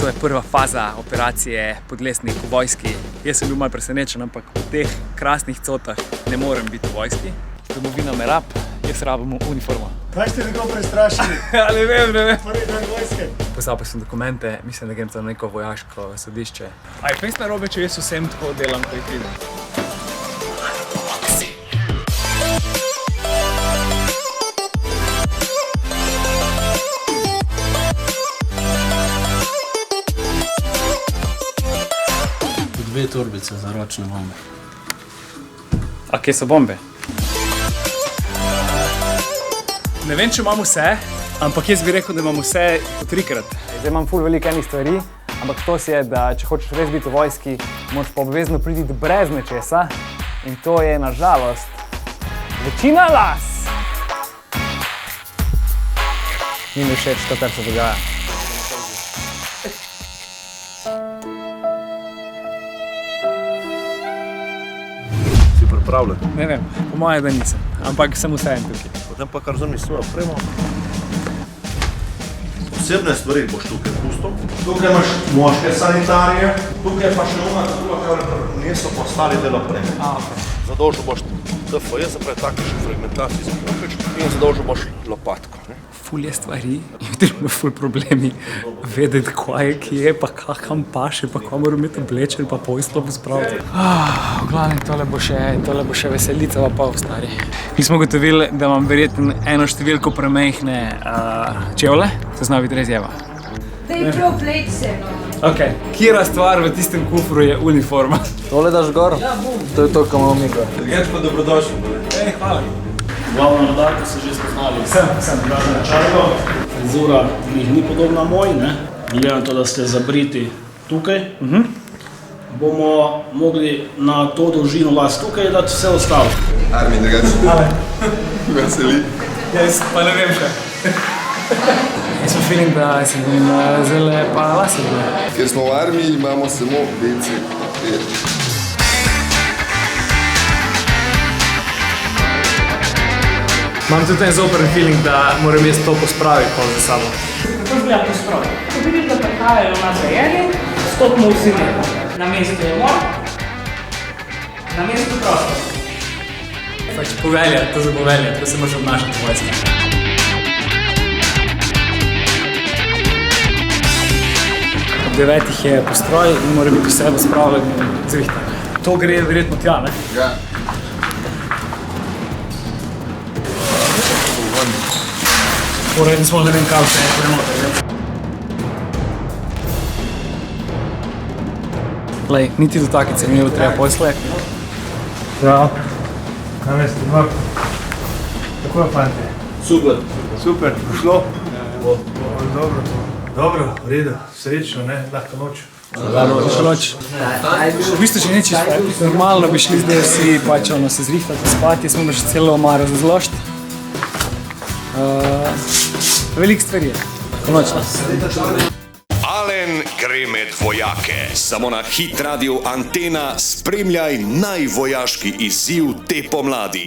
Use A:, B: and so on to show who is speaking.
A: To je prva faza operacije Podlesnik v vojski. Jaz sem bil malo presenečen, ampak v teh krasnih cotah ne morem biti v vojski. Domovina me rab, jaz rabim uniformo.
B: Kaj ste tako prestrašili?
A: Ne vem.
B: Prvi dan vojske.
A: Pozabil sem dokumente, mislim, da grem to na neko vojaško sodišče. Aj, fest narobe, če jaz vsem tako delam, ko jih vidim.
C: Dve torbice za ročne bombe.
A: A kje so bombe? Ne vem, če imam vse, ampak jaz bi rekel, da imam vse po 3-krat. Zdaj imam ful veliko enih stvari, ampak to si je, da če hočeš res biti v vojski, moraš pa obvezno priti brez nečesa in to je, na žalost, večina las. Ni mi všeč to, kar se dogaja.
B: Pripravljen.
A: Ne vem, po moje, da nisem, ampak sem vseeno tukaj.
B: Potem pa kar vzemi svojo opremo. Posebne stvari boš tukaj pustil. Tukaj imaš moške sanitarije, tukaj pa še ona druga, kar niso postali del opreme. Zadolžil boš DFJ, zapravi taktični fragmentacijski ključ in zadolžil boš lopatko.
A: Ful je stvari in treba ful problemi vedeti, kaj je, kje, pa kam paše, pa kaj moram imeti oblečen, pa pojstvo pospraviti. V glavnem, tole bo še veselica pa pol, stari. Mi smo ugotovili, da imam verjetno eno številko premajhne čevlje, to zna biti res jeva.
D: Daj prav pleč se, no.
A: Ok, kjera stvar v tistem kufru je uniforma?
C: Tole daš gor?
D: Ja, bom.
C: To je to, kar imamo mi gor.
B: Drugač pa dobrodošli.
A: Hvala.
C: Glavno nadarko se že spoznali.
A: Sem.
C: Frizura ni podobna moji, ne? Glede na to, da ste zabriti tukaj, bomo mogli na to dolžino las tukaj dati vse ostalo.
E: Armin, drugače. Veseli.
A: Jaz pa ne vem še. Jaz sem feeling, da se bom zelo pa lase bilo.
E: Ker smo v armiji, imamo samo WC.
A: Imam tudi ten zoperen feeling, da moram jaz to pospraviti pa za sabo.
F: Kako zgleda postroj? Ko vidim, da prihajajo nadrejeni, stopimo vsi nekaj. Na mestu je mor, na mestu prostor.
A: Pač povelja, to za povelja, to se moraš obnašati v vojski. Ob 9 je postroj in mora biti vse pospravljen in zvihtan. To gre verjetno tja, ne?
E: Ja.
A: Poredni smo, ne vem kaj vse je prenoter. Glej, niti do takice mi je treba posle.
B: Ja, na mestu dva. Tako je, fante?
C: Super.
B: Super, pošlo? Dobro, v redu, srečno, ne, lahko noč.
A: Noč. V bistvu še neči normalno bi šli zdaj vsi pač se zrihtati spati, smo še celo omaro zazložiti. Veliko stvari je. Konočno.
G: Alen gre med vojake. Samo na Hit Radio Antena spremljaj najvojaški izziv te pomladi.